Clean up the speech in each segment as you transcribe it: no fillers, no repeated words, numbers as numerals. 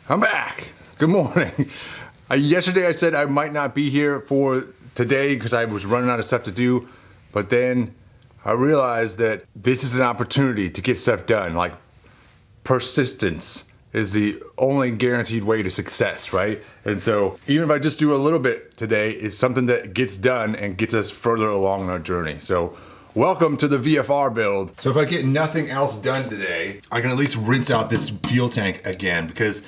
I'm back. Good morning. Yesterday I said I might not be here for today because I was running out of stuff to do, but then I realized that this is an opportunity to get stuff done. Like, persistence is the only guaranteed way to success, right? And so even if I just do a little bit today, it's something that gets done and gets us further along on our journey. So welcome to the VFR build. So if I get nothing else done today, I can at least rinse out this fuel tank again, because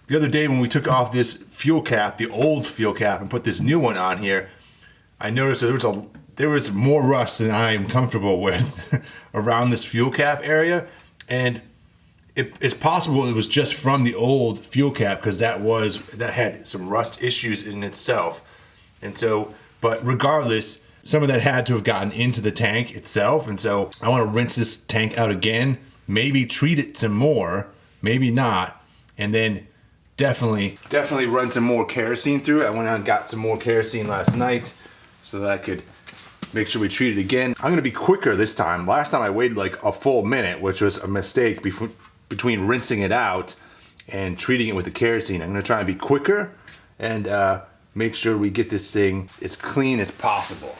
the other day when we took off this fuel cap, the old fuel cap, and put this new one on here, I noticed that there was more rust than I am comfortable with around this fuel cap area. And it's possible it was just from the old fuel cap, because that had some rust issues in itself. And so, but regardless, some of that had to have gotten into the tank itself. And so I want to rinse this tank out again, maybe treat it some more, maybe not, and then definitely run some more kerosene through it. I went out and got some more kerosene last night so that I could make sure we treat it again. I'm gonna be quicker this time. Last time I waited like a full minute, which was a mistake between rinsing it out and treating it with the kerosene. I'm gonna try and be quicker and make sure we get this thing as clean as possible,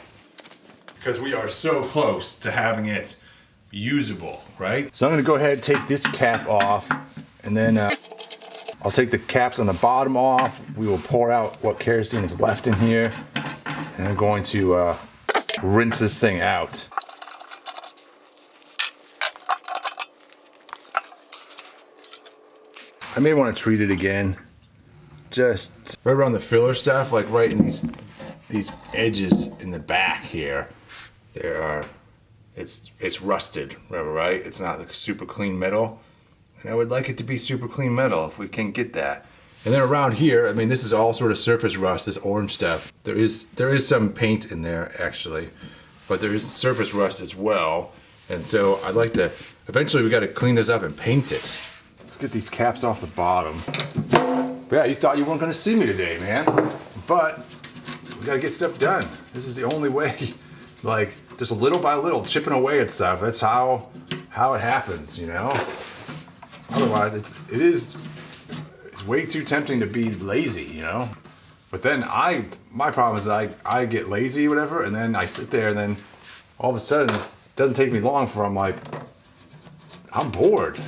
because we are so close to having it usable, right? So I'm gonna go ahead and take this cap off, and then I'll take the caps on the bottom off. We will pour out what kerosene is left in here, and I'm going to rinse this thing out. I may want to treat it again, just right around the filler stuff, like right in these edges in the back here. It's rusted, right? It's not like super clean metal. And I would like it to be super clean metal if we can get that. And then around here, I mean, this is all sort of surface rust, this orange stuff. There is some paint in there actually, but there is surface rust as well. And so I'd like to, eventually we got to clean this up and paint it. Let's get these caps off the bottom. But yeah, you thought you weren't gonna see me today, man. But we gotta get stuff done. This is the only way, like just little by little, chipping away at stuff. That's how it happens, you know? Otherwise, it's way too tempting to be lazy, you know? But then my problem is that I get lazy, whatever, and then I sit there, and then all of a sudden, it doesn't take me long for I'm like, I'm bored.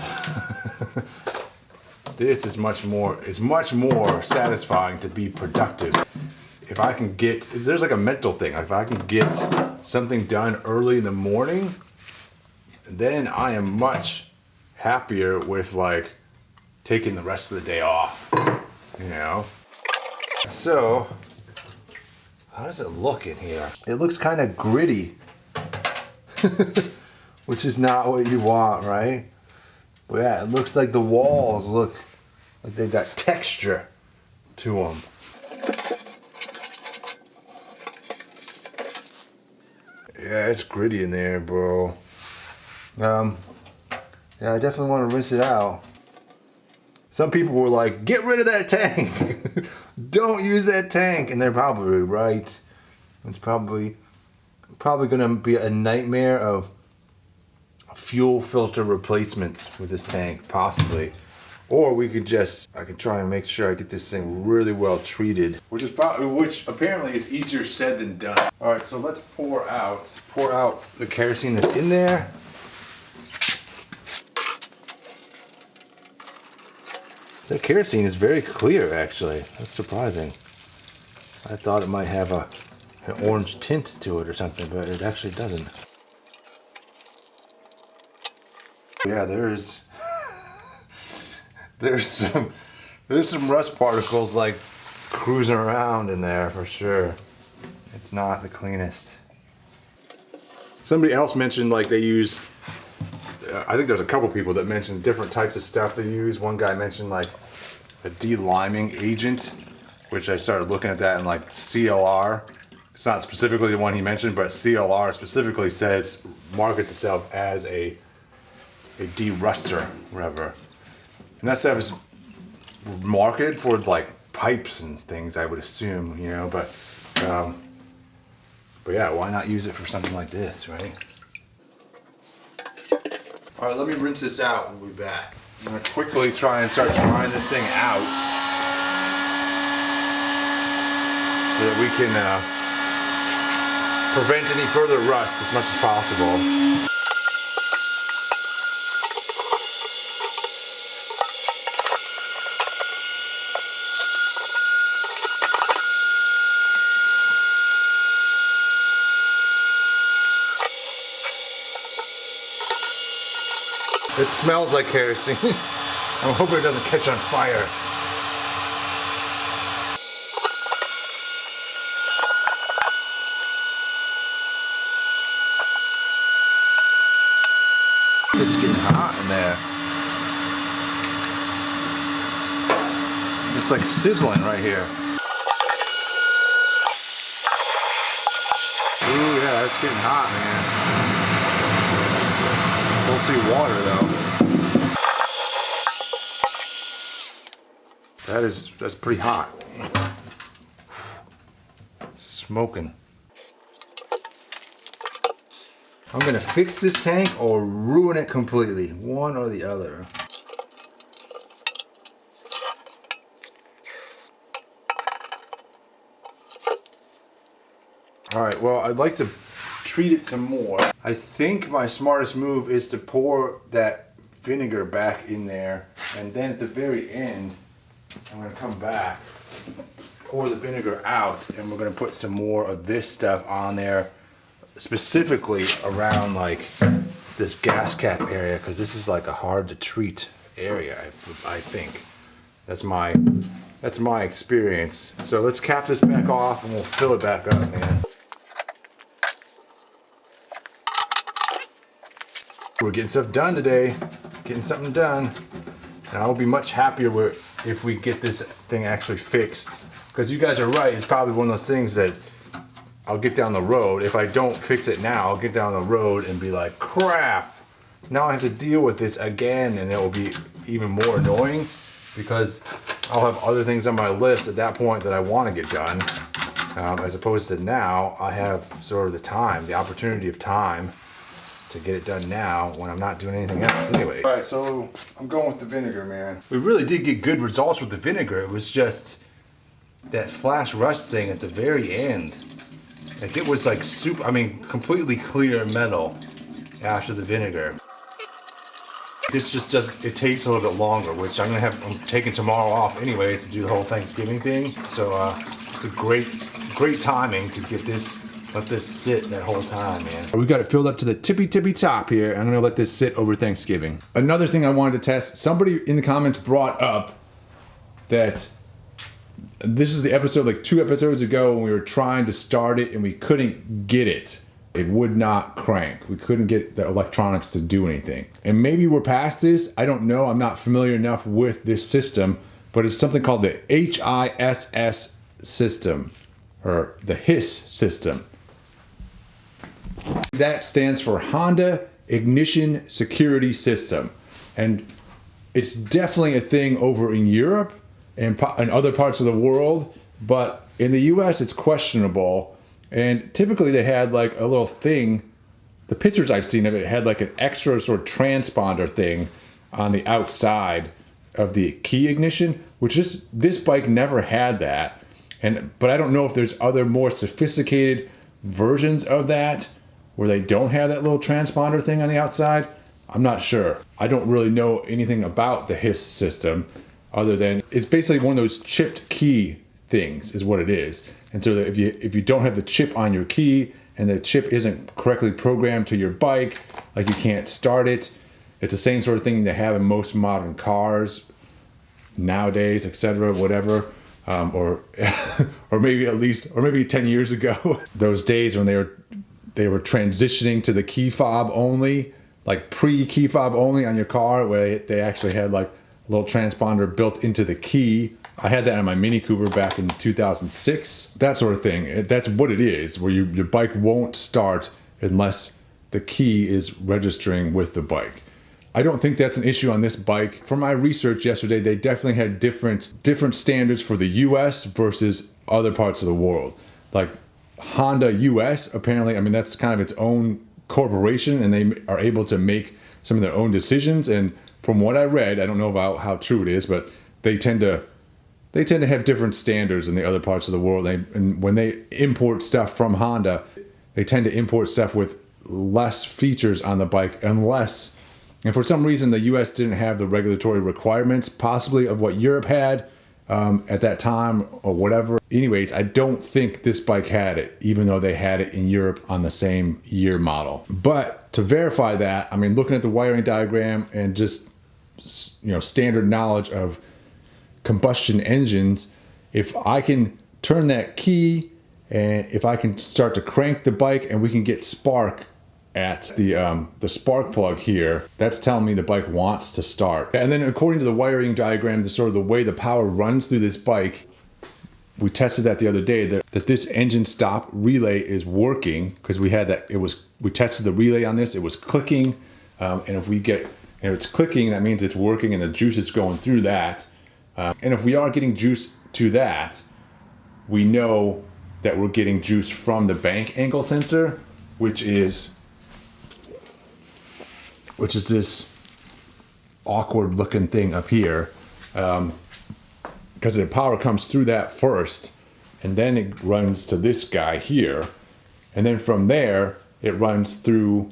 This is much more satisfying to be productive. If I can there's like a mental thing. Like if I can get something done early in the morning, then I am much happier with like taking the rest of the day off, you know? So, how does it look in here? It looks kind of gritty, which is not what you want, right? But yeah, it looks like the walls look like they've got texture to them. Yeah, it's gritty in there, bro. Yeah, I definitely want to rinse it out. Some people were like, get rid of that tank. Don't use that tank. And they're probably right. It's probably going to be a nightmare of fuel filter replacements with this tank, possibly. Or I could try and make sure I get this thing really well treated, which apparently is easier said than done. All right, so let's pour out the kerosene that's in there. The kerosene is very clear, actually. That's surprising. I thought it might have an orange tint to it or something, but it actually doesn't. Yeah, there's some rust particles like cruising around in there for sure. It's not the cleanest. Somebody else mentioned like they use, I think there's a couple people that mentioned different types of stuff they use. One guy mentioned like a de-liming agent, which I started looking at that, and like CLR. It's not specifically the one he mentioned, but CLR specifically markets itself as a de-ruster, whatever. And that stuff is marketed for like pipes and things, I would assume, you know, but yeah, why not use it for something like this, right? All right, let me rinse this out and we'll be back. I'm gonna quickly try and start drying this thing out so that we can prevent any further rust as much as possible. It smells like kerosene. I'm hoping it doesn't catch on fire. It's getting hot in there. It's like sizzling right here. Ooh, yeah, it's getting hot, man. Still see water though. That's pretty hot. Smoking. I'm gonna fix this tank or ruin it completely. One or the other. All right, well, I'd like to treat it some more. I think my smartest move is to pour that vinegar back in there, and then at the very end, I'm gonna come back, pour the vinegar out, and we're gonna put some more of this stuff on there, specifically around like this gas cap area, because this is like a hard to treat area, I think. That's my experience. So let's cap this back off and we'll fill it back up, man. We're getting stuff done today, getting something done. And I'll be much happier if we get this thing actually fixed. Because you guys are right, it's probably one of those things that I'll get down the road. If I don't fix it now, I'll get down the road and be like, crap, now I have to deal with this again, and it will be even more annoying because I'll have other things on my list at that point that I want to get done. As opposed to now, I have sort of the time, the opportunity of time to get it done now when I'm not doing anything else anyway. All right, so I'm going with the vinegar, man. We really did get good results with the vinegar. It was just that flash rust thing at the very end. Like it was like completely clear metal after the vinegar. This just it takes a little bit longer, which I'm taking tomorrow off anyways to do the whole Thanksgiving thing. So it's a great timing to let this sit that whole time, man. We've got it filled up to the tippy top here. I'm gonna let this sit over Thanksgiving. Another thing I wanted to test, somebody in the comments brought up that this is the episode like 2 episodes ago when we were trying to start it and we couldn't get it. It would not crank. We couldn't get the electronics to do anything. And maybe we're past this. I don't know. I'm not familiar enough with this system, but it's something called the HISS system, or the HISS system. That stands for Honda Ignition Security System. And it's definitely a thing over in Europe and other parts of the world, but in the US it's questionable. And typically they had like a little thing, the pictures I've seen of it had like an extra sort of transponder thing on the outside of the key ignition, which this bike never had that. But I don't know if there's other more sophisticated versions of that where they don't have that little transponder thing on the outside. I'm not sure. I don't really know anything about the HISS system other than it's basically one of those chipped key things is what it is. And so that if you don't have the chip on your key and the chip isn't correctly programmed to your bike, like you can't start it. It's the same sort of thing they have in most modern cars nowadays, etc., whatever. Or maybe 10 years ago, those days when they were transitioning to the key fob only, like pre-key fob only on your car, where they actually had like a little transponder built into the key. I had that on my Mini Cooper back in 2006. That sort of thing. That's what it is, where your bike won't start unless the key is registering with the bike. I don't think that's an issue on this bike. From my research yesterday, they definitely had different standards for the US versus other parts of the world. Like Honda US, apparently, I mean, that's kind of its own corporation and they are able to make some of their own decisions. And from what I read, I don't know about how true it is, but they tend to have different standards in the other parts of the world. And when they import stuff from Honda, they tend to import stuff with less features on the bike, unless, and for some reason the US didn't have the regulatory requirements possibly of what Europe had at that time or whatever. Anyways, I don't think this bike had it, even though they had it in Europe on the same year model. But to verify that, I mean, looking at the wiring diagram and just, you know, standard knowledge of combustion engines, if I can turn that key and if I can start to crank the bike and we can get spark at the spark plug here, that's telling me the bike wants to start. And then according to the wiring diagram, the sort of the way the power runs through this bike, we tested that the other day, that this engine stop relay is working, because we had that, we tested the relay on this, it was clicking, and if it's clicking, that means it's working and the juice is going through that. And if we are getting juice to that, we know that we're getting juice from the bank angle sensor, which is this awkward looking thing up here, because the power comes through that first, and then it runs to this guy here, and then from there it runs through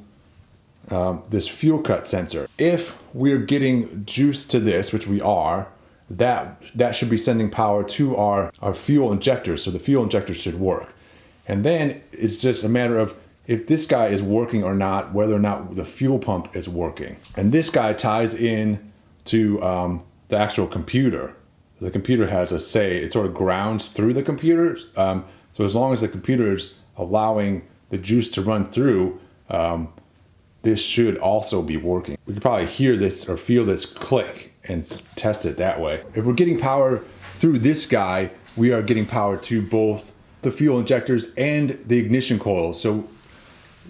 this fuel cut sensor. If we're getting juice to this, which we are, that should be sending power to our fuel injectors, so the fuel injectors should work. And then it's just a matter of if this guy is working or not, whether or not the fuel pump is working. And this guy ties in to the actual computer. The computer has a say, it sort of grounds through the computer. So as long as the computer is allowing the juice to run through, this should also be working. We could probably hear this or feel this click and test it that way. If we're getting power through this guy, we are getting power to both the fuel injectors and the ignition coils. So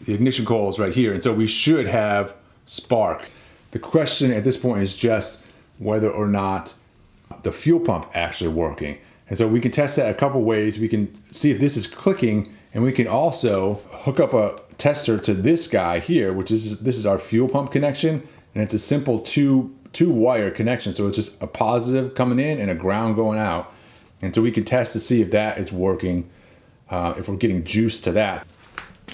the ignition coil is right here, and so we should have spark. The question at this point is just whether or not the fuel pump actually working. And so we can test that a couple ways. We can see if this is clicking, and we can also hook up a tester to this guy here, which is, this is our fuel pump connection, and it's a simple two wire connection. So it's just a positive coming in and a ground going out. And so we can test to see if that is working, if we're getting juice to that.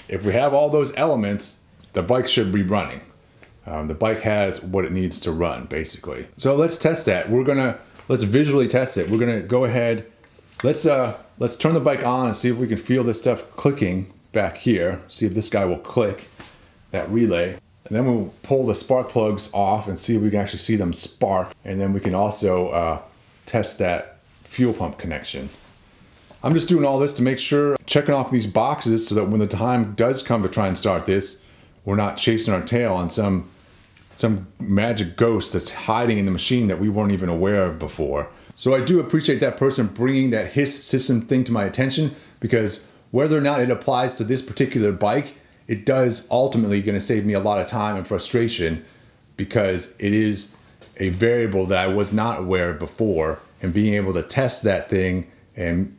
If we have all those elements, the bike should be running. The bike has what it needs to run, basically. So let's test that. Let's visually test it. We're gonna go ahead. Let's turn the bike on and see if we can feel this stuff clicking back here. See if this guy will click, that relay. And then we'll pull the spark plugs off and see if we can actually see them spark. And then we can also test that fuel pump connection. I'm just doing all this to make sure, checking off these boxes so that when the time does come to try and start this, we're not chasing our tail on some magic ghost that's hiding in the machine that we weren't even aware of before. So I do appreciate that person bringing that HISS system thing to my attention, because whether or not it applies to this particular bike, it does ultimately going to save me a lot of time and frustration, because it is a variable that I was not aware of before, and being able to test that thing and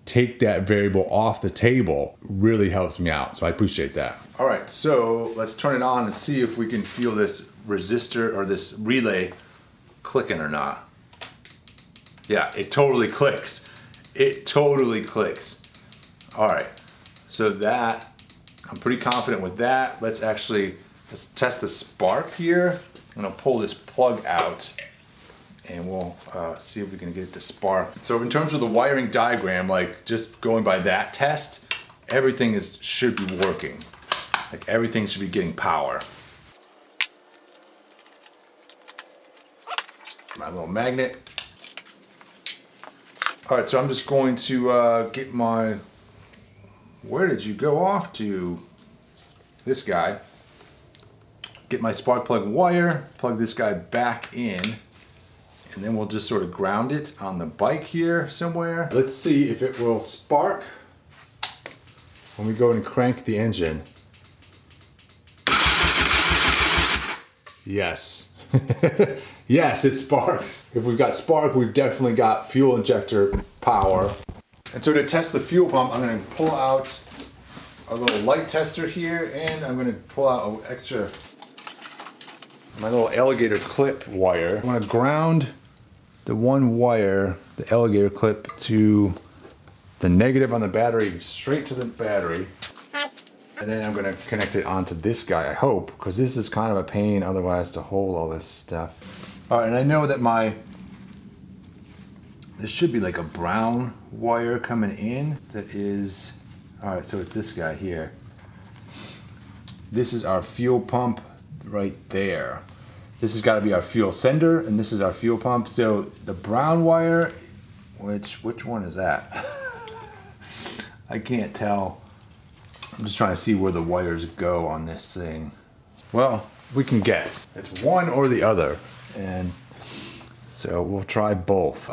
take that variable off the table really helps me out. So I appreciate that. All right, so let's turn it on and see if we can feel this resistor or this relay clicking or not. Yeah, it totally clicks. It totally clicks. All right, so that, I'm pretty confident with that. Let's test the spark here. I'm gonna pull this plug out and we'll see if we can get it to spark. So in terms of the wiring diagram, like just going by that test, everything should be working. Like everything should be getting power. My little magnet. All right, so I'm just going to get my, where did you go off to? This guy. Get my spark plug wire, plug this guy back in, and then we'll just sort of ground it on the bike here somewhere. Let's see if it will spark when we go and crank the engine. Yes. Yes, it sparks. If we've got spark, we've definitely got fuel injector power. And so to test the fuel pump, I'm going to pull out a little light tester here, and I'm going to pull out an extra my little alligator clip wire. I want to ground the one wire, the alligator clip, to the negative on the battery, straight to the battery. And then I'm gonna connect it onto this guy, I hope, because this is kind of a pain otherwise to hold all this stuff. All right, and I know that there should be like a brown wire coming in that is, all right, so it's this guy here. This is our fuel pump right there. This has got to be our fuel sender, and this is our fuel pump. So the brown wire, which one is that? I can't tell. I'm just trying to see where the wires go on this thing. Well, we can guess. It's one or the other, and so we'll try both.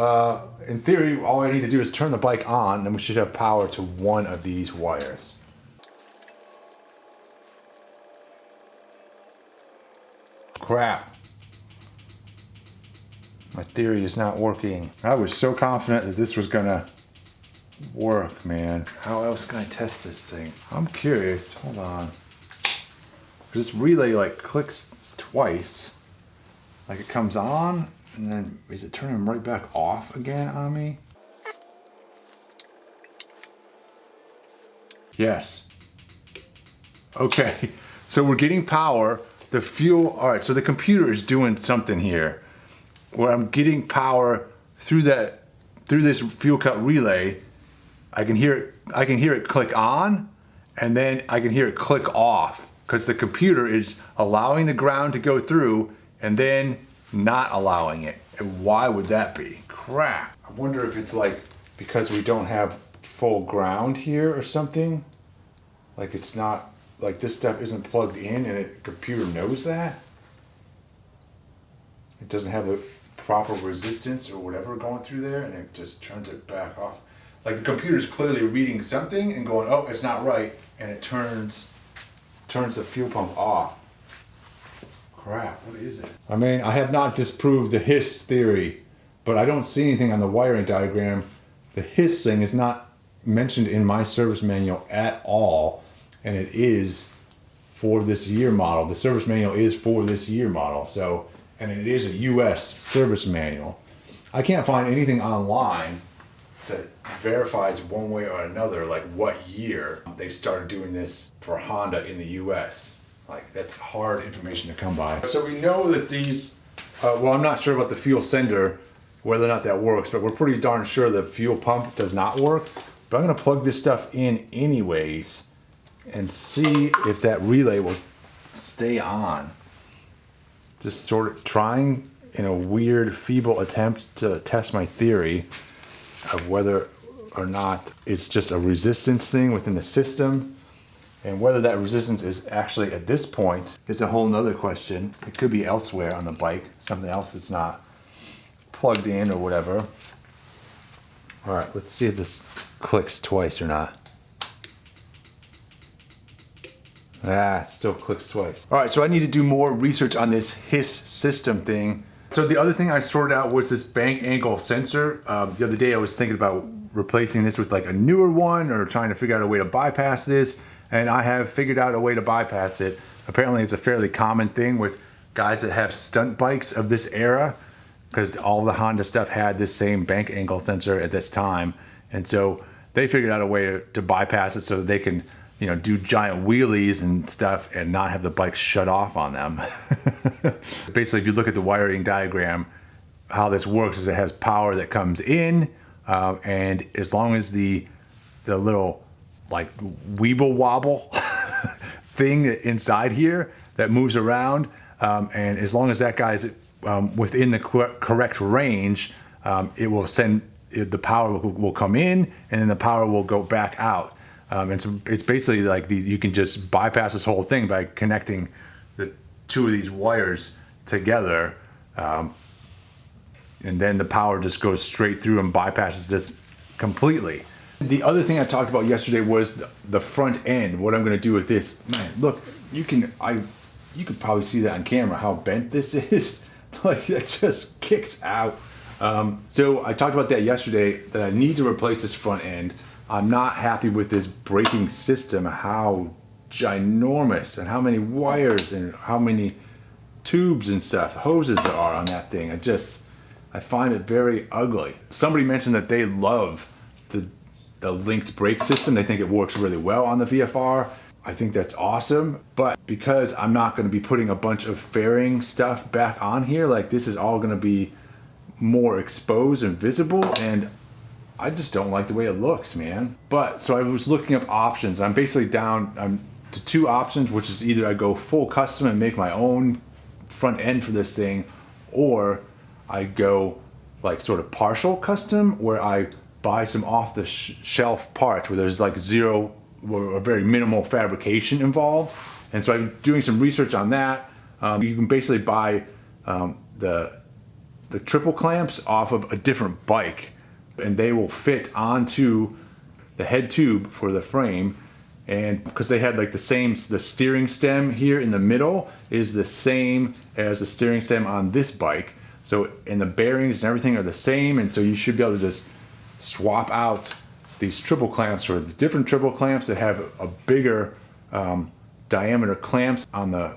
In theory, all I need to do is turn the bike on, and we should have power to one of these wires. Crap. My theory is not working. I was so confident that this was gonna work, man. How else can I test this thing? I'm curious. Hold on. This relay like clicks twice. Like it comes on, and then is it turning right back off again on me? Yes. Okay, so we're getting power. The fuel, all right, so the computer is doing something here where I'm getting power through this fuel cut relay. I can hear it click on, and then I can hear it click off, because the computer is allowing the ground to go through and then not allowing it. And why would that be? Crap. I wonder if it's like because we don't have full ground here or something. Like it's not, like this stuff isn't plugged in, and the computer knows that. It doesn't have the proper resistance or whatever going through there, and it just turns it back off. Like the computer's clearly reading something and going, oh, it's not right, and it turns the fuel pump off. Crap, what is it? I mean, I have not disproved the hiss theory, but I don't see anything on the wiring diagram. The hiss thing is not mentioned in my service manual at all, and it is for this year model. The service manual is for this year model, so, and it is a US service manual. I can't find anything online that verifies one way or another, like what year they started doing this for Honda in the US. Like that's hard information to come by. So we know that these, well, I'm not sure about the fuel sender, whether or not that works, but we're pretty darn sure the fuel pump does not work. But I'm gonna plug this stuff in anyways and see if that relay will stay on. Just sort of trying in a weird, feeble attempt to test my theory of whether or not it's just a resistance thing within the system, and whether that resistance is actually at this point is a whole nother question. It could be elsewhere on the bike, something else that's not plugged in or whatever. All right, let's see if this clicks twice or not. Ah, still clicks twice. All right, so I need to do more research on this hiss system thing. So the other thing I sorted out was this bank angle sensor. The other day I was thinking about replacing this with like a newer one, or trying to figure out a way to bypass this, and I have figured out a way to bypass it. Apparently it's a fairly common thing with guys that have stunt bikes of this era, because all the Honda stuff had this same bank angle sensor at this time, and so they figured out a way to bypass it so that they can, you know, do giant wheelies and stuff and not have the bike shut off on them. Basically, if you look at the wiring diagram, how this works is it has power that comes in, and as long as the little like weeble wobble thing inside here that moves around, and as long as that guy's within the correct range, it will send, the power will come in, and then the power will go back out. And so it's basically like you can just bypass this whole thing by connecting the two of these wires together, and then the power just goes straight through and bypasses this completely. The other thing I talked about yesterday was the front end. What I'm going to do with this, man, look, you can probably see that on camera how bent this is. Like it just kicks out. So I talked about that yesterday, that I need to replace this front end. I'm not happy with this braking system, how ginormous and how many wires and how many tubes and stuff, hoses there are on that thing. I find it very ugly. Somebody mentioned that they love the linked brake system. They think it works really well on the VFR. I think that's awesome, but because I'm not going to be putting a bunch of fairing stuff back on here, like this is all going to be more exposed and visible, and I just don't like the way it looks, man. But so I was looking up options. I'm basically down to two options, which is either I go full custom and make my own front end for this thing, or I go like sort of partial custom where I buy some off the shelf parts where there's like zero or very minimal fabrication involved. And so I'm doing some research on that. You can basically buy the triple clamps off of a different bike, and they will fit onto the head tube for the frame. And because they had like the steering stem here in the middle is the same as the steering stem on this bike. So, and the bearings and everything are the same, and so you should be able to just swap out these triple clamps for the different triple clamps that have a bigger diameter clamps on the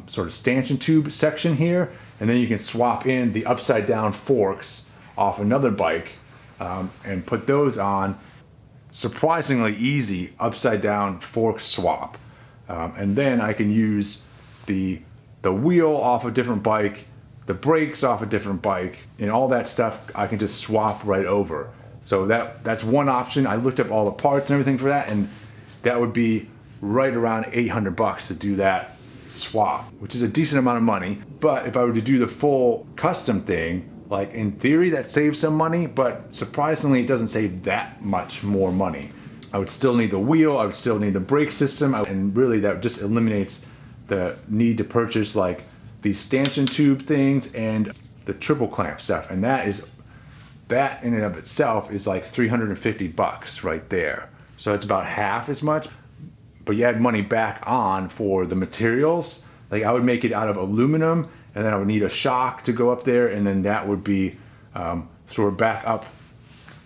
sort of stanchion tube section here, and then you can swap in the upside down forks off another bike and put those on. Surprisingly easy upside down fork swap, and then I can use the wheel off a different bike, the brakes off a different bike, and all that stuff I can just swap right over. So that's one option. I looked up all the parts and everything for that, and that would be right around $800 to do that swap, which is a decent amount of money. But if I were to do the full custom thing, like in theory that saves some money, but surprisingly it doesn't save that much more money. I would still need the wheel, I would still need the brake system, and really that just eliminates the need to purchase like these stanchion tube things and the triple clamp stuff. And that in and of itself is like $350 right there. So it's about half as much, but you add money back on for the materials. Like I would make it out of aluminum, and then I would need a shock to go up there, and then that would be sort of back up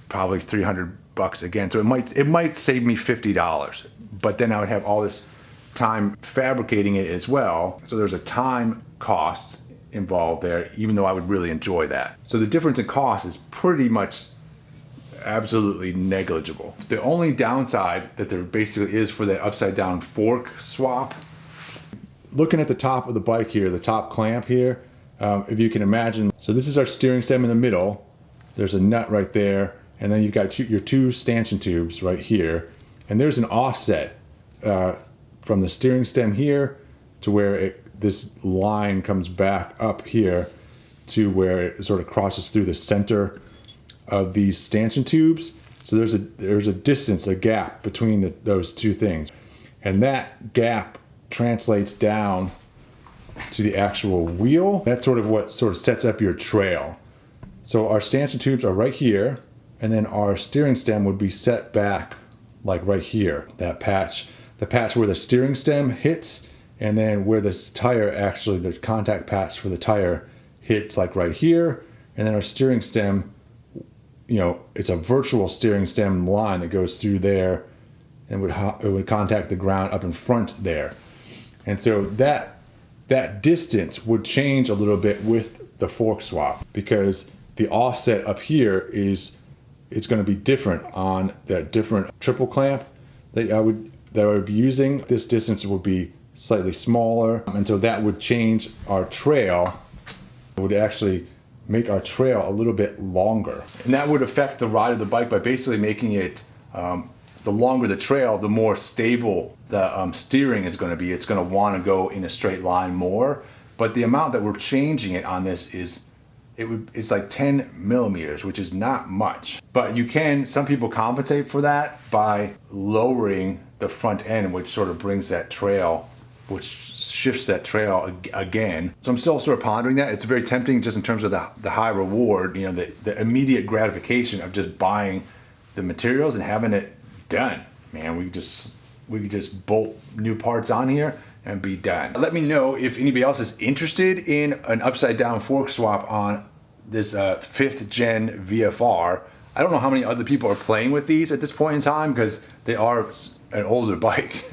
probably $300 again. So it might save me $50, but then I would have all this time fabricating it as well. So there's a time cost involved there, even though I would really enjoy that. So the difference in cost is pretty much absolutely negligible. The only downside that there basically is for the upside down fork swap, looking at the top of the bike here, the top clamp here, if you can imagine, so this is our steering stem in the middle, there's a nut right there, and then you've got your two stanchion tubes right here, and there's an offset from the steering stem here to where this line comes back up here to where it sort of crosses through the center of these stanchion tubes. So there's a distance, a gap between those two things, and that gap translates down to the actual wheel. That's sort of what sort of sets up your trail. So our stanchion tubes are right here, and then our steering stem would be set back like right here, that patch, the patch where the steering stem hits, and then where this tire actually, the contact patch for the tire hits like right here, and then our steering stem, you know, it's a virtual steering stem line that goes through there and it would contact the ground up in front there. And so that distance would change a little bit with the fork swap, because the offset up here it's going to be different on that different triple clamp that I would be using. This distance would be slightly smaller, and so that would change our trail. It would actually make our trail a little bit longer, and that would affect the ride of the bike by basically making it the longer the trail, the more stable the steering is going to be. It's going to want to go in a straight line more, but the amount that we're changing it on this is it's like 10 millimeters, which is not much. But some people compensate for that by lowering the front end, which sort of brings that trail, which shifts that trail again. So I'm still sort of pondering that. It's very tempting just in terms of the high reward, you know, the immediate gratification of just buying the materials and having it done. Man, we could just bolt new parts on here and be done. Let me know if anybody else is interested in an upside down fork swap on this 5th gen VFR. I don't know how many other people are playing with these at this point in time, because they are an older bike.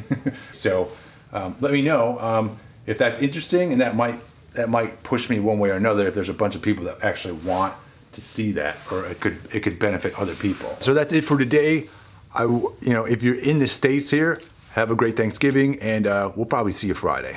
So let me know if that's interesting, and that might that might push me one way or another if there's a bunch of people that actually want to see that, or it could benefit other people. So that's it for today. If you're in the States here, have a great Thanksgiving, and we'll probably see you Friday.